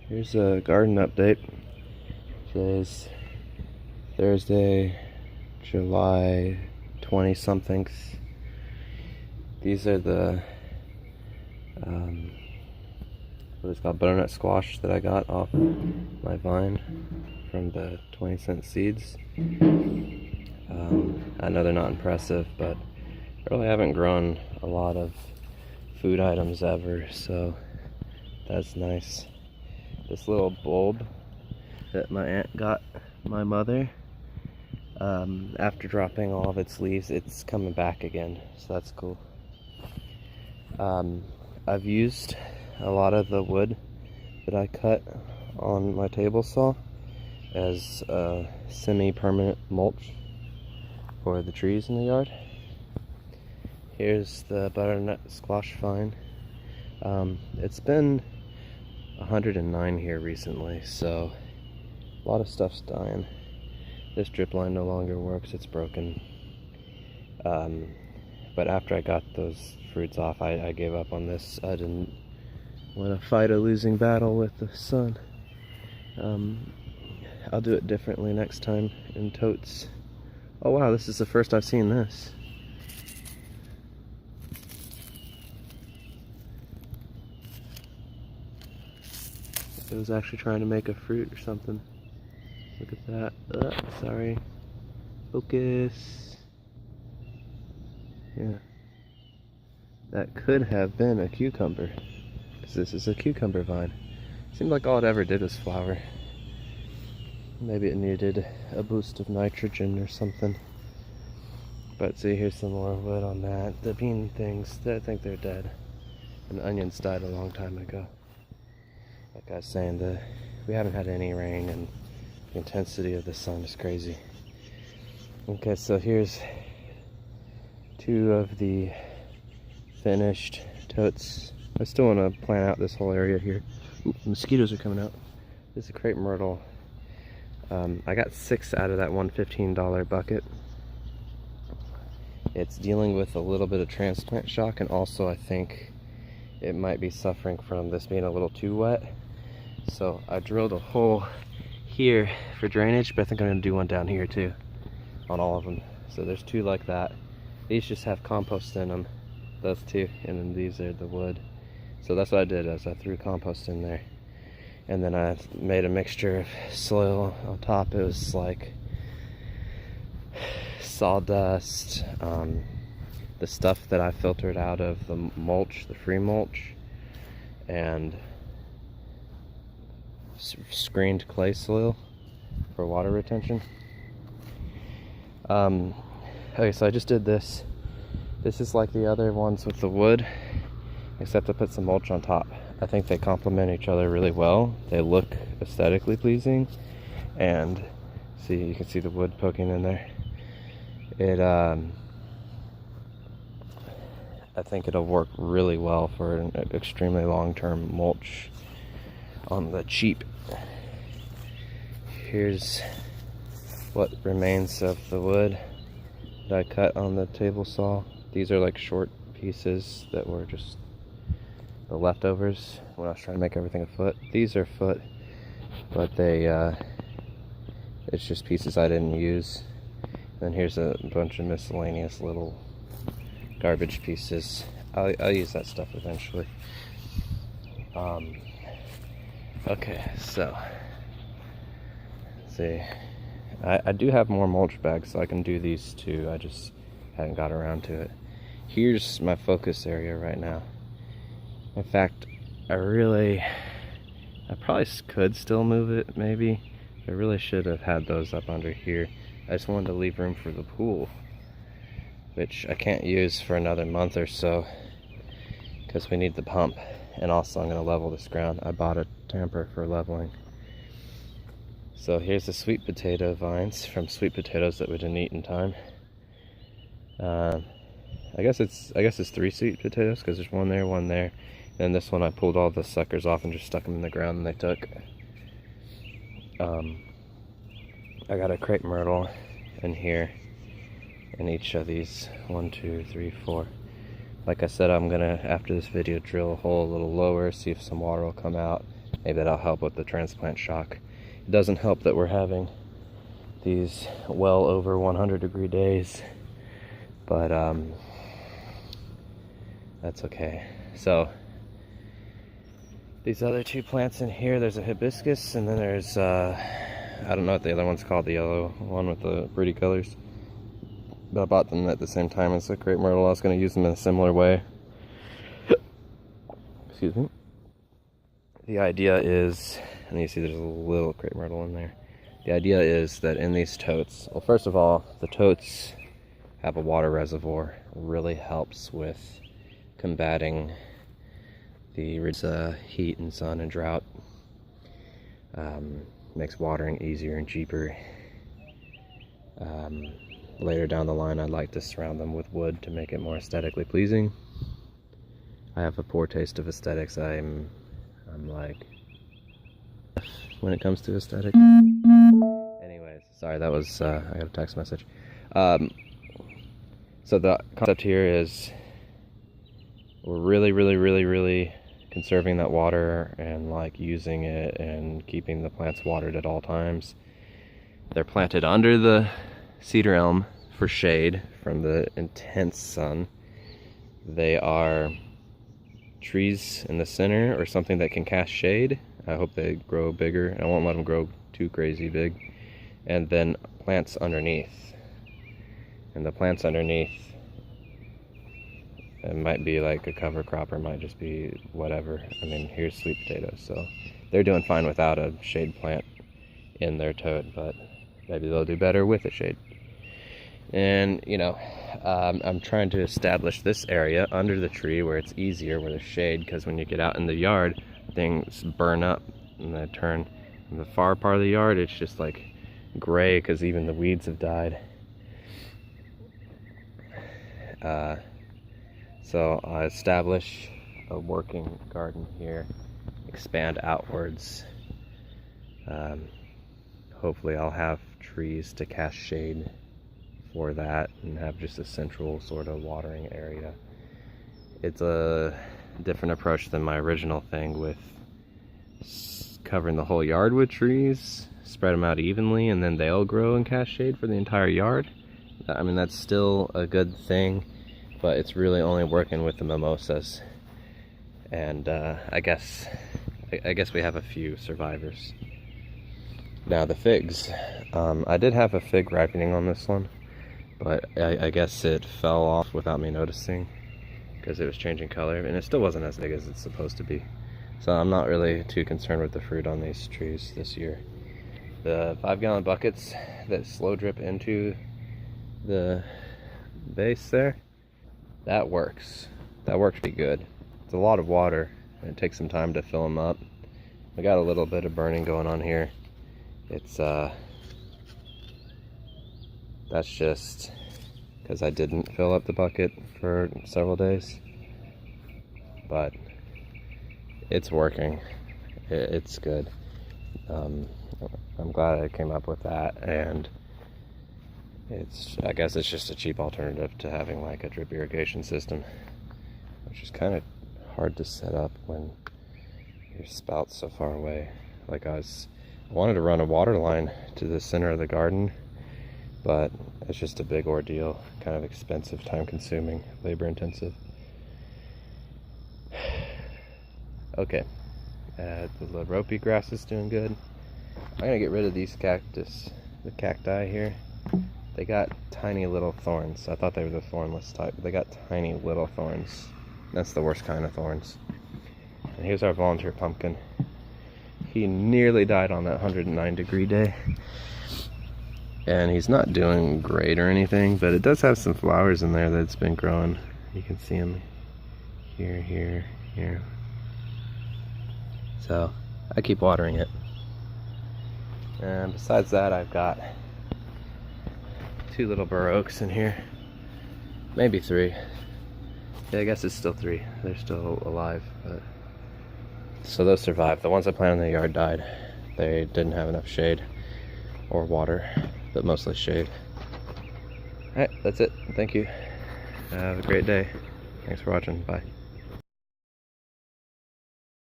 Here's a garden update. Today's Thursday, July 20 somethings. These are the what is it called, butternut squash that I got off my vine from the 20-cent seeds. I know they're not impressive, but I really haven't grown a lot of food items ever, so that's nice. This little bulb that my aunt got my mother, after dropping all of its leaves, it's coming back again, so that's cool. I've used a lot of the wood that I cut on my table saw as semi-permanent mulch for the trees in the yard. Here's the butternut squash vine. It's been 109 here recently, so a lot of stuff's dying. This drip line no longer works, it's broken. But after I got those fruits off, I gave up on this. I didn't want to fight a losing battle with the sun. I'll do it differently next time in totes. Oh wow, this is the first I've seen this. It was actually trying to make a fruit or something. Look at that. Sorry. Focus. Yeah. That could have been a cucumber, because this is a cucumber vine. Seemed like all it ever did was flower. Maybe it needed a boost of nitrogen or something. But see, here's some more wood on that. The bean things, I think they're dead. And the onions died a long time ago. Like I was saying, we haven't had any rain, and the intensity of the sun is crazy. Okay, so here's two of the finished totes. I still want to plant out this whole area here. Ooh, mosquitoes are coming out. This is a crepe myrtle. I got 6 out of that $115 bucket. It's dealing with a little bit of transplant shock, and also I think it might be suffering from this being a little too wet. So I drilled a hole here for drainage, but I think I'm going to do one down here too on all of them. So there's 2 like that. These just have compost in them, those 2, and then these are the wood. So that's what I did, is I threw compost in there, and then I made a mixture of soil on top. It was like sawdust, the stuff that I filtered out of the mulch, the free mulch, and screened clay soil for water retention. Okay, so I just did this. This is like the other ones with the wood, except I put some mulch on top. I think they complement each other really well. They look aesthetically pleasing, and see, you can see the wood poking in there. I think it'll work really well for an extremely long-term mulch on the cheap. Here's what remains of the wood that I cut on the table saw. These are like short pieces that were just the leftovers when I was trying to make everything a foot. These are foot, but it's just pieces I didn't use. Then here's a bunch of miscellaneous little garbage pieces. I'll use that stuff eventually. Okay, so let's see. I do have more mulch bags, so I can do these too. I just hadn't got around to it. Here's my focus area right now. In fact, I probably could still move it, maybe. I really should have had those up under here. I just wanted to leave room for the pool, which I can't use for another month or so because we need the pump. And also I'm going to level this ground. I bought a tamper for leveling. So here's the sweet potato vines from sweet potatoes that we didn't eat in time. I guess it's 3 sweet potatoes, because there's one there. And this one I pulled all the suckers off and just stuck them in the ground, and they took. I got a crepe myrtle in here in each of these. 1, 2, 3, 4. Like I said, I'm gonna, after this video, drill a hole a little lower, see if some water will come out, maybe that'll help with the transplant shock. It doesn't help that we're having these well over 100-degree days, but that's okay. So these other two plants in here, there's a hibiscus, and then there's I don't know what the other one's called, the yellow one with the pretty colors. But I bought them at the same time as the crepe myrtle. I was going to use them in a similar way. Excuse me. The idea is, and you see there's a little crepe myrtle in there. The idea is that in these totes, well, first of all, the totes have a water reservoir. It really helps with combating the heat and sun and drought. Makes watering easier and cheaper. Later down the line, I'd like to surround them with wood to make it more aesthetically pleasing. I have a poor taste of aesthetics. I'm like, when it comes to aesthetic. Anyways, sorry, that was, I got a text message. So the concept here is we're really conserving that water and like using it and keeping the plants watered at all times. They're planted under the cedar elm for shade from the intense sun. They are trees in the center or something that can cast shade. I hope they grow bigger. I won't let them grow too crazy big. And then plants underneath. And the plants underneath, it might be like a cover crop or it might just be whatever. I mean, here's sweet potatoes, so they're doing fine without a shade plant in their tote, but maybe they'll do better with a shade. And, you know, I'm trying to establish this area under the tree where it's easier, where there's shade, because when you get out in the yard, things burn up and they turn. In the far part of the yard, it's just like gray because even the weeds have died. So I establish a working garden here, expand outwards. Hopefully I'll have trees to cast shade for that and have just a central sort of watering area. It's a different approach than my original thing with covering the whole yard with trees, spread them out evenly, and then they'll grow and cast shade for the entire yard. I mean, that's still a good thing, but it's really only working with the mimosas. And I guess we have a few survivors. Now the figs. I did have a fig ripening on this one, but I guess it fell off without me noticing because it was changing color, and it still wasn't as big as it's supposed to be. So I'm not really too concerned with the fruit on these trees this year. The 5-gallon buckets that slow drip into the base there, that works. That works pretty good. It's a lot of water, and it takes some time to fill them up. We got a little bit of burning going on here. It's that's just because I didn't fill up the bucket for several days, but it's working. It's good. I'm glad I came up with that, and I guess it's just a cheap alternative to having like a drip irrigation system, which is kind of hard to set up when your spout's so far away. Like I wanted to run a water line to the center of the garden, but it's just a big ordeal, kind of expensive, time consuming, labor intensive. Okay, the Lorope grass is doing good. I'm gonna get rid of these the cacti here. They got tiny little thorns. I thought they were the thornless type, but they got tiny little thorns. That's the worst kind of thorns. And here's our volunteer pumpkin. He nearly died on that 109-degree day. And he's not doing great or anything, but it does have some flowers in there that's been growing. You can see them here, here, here. So I keep watering it. And besides that, I've got 2 little bur oaks in here. Maybe 3. Yeah, I guess it's still 3. They're still alive, but so those survived. The ones I planted in the yard died. They didn't have enough shade or water, but mostly shade. Alright, that's it. Thank you. Have a great day. Thanks for watching. Bye.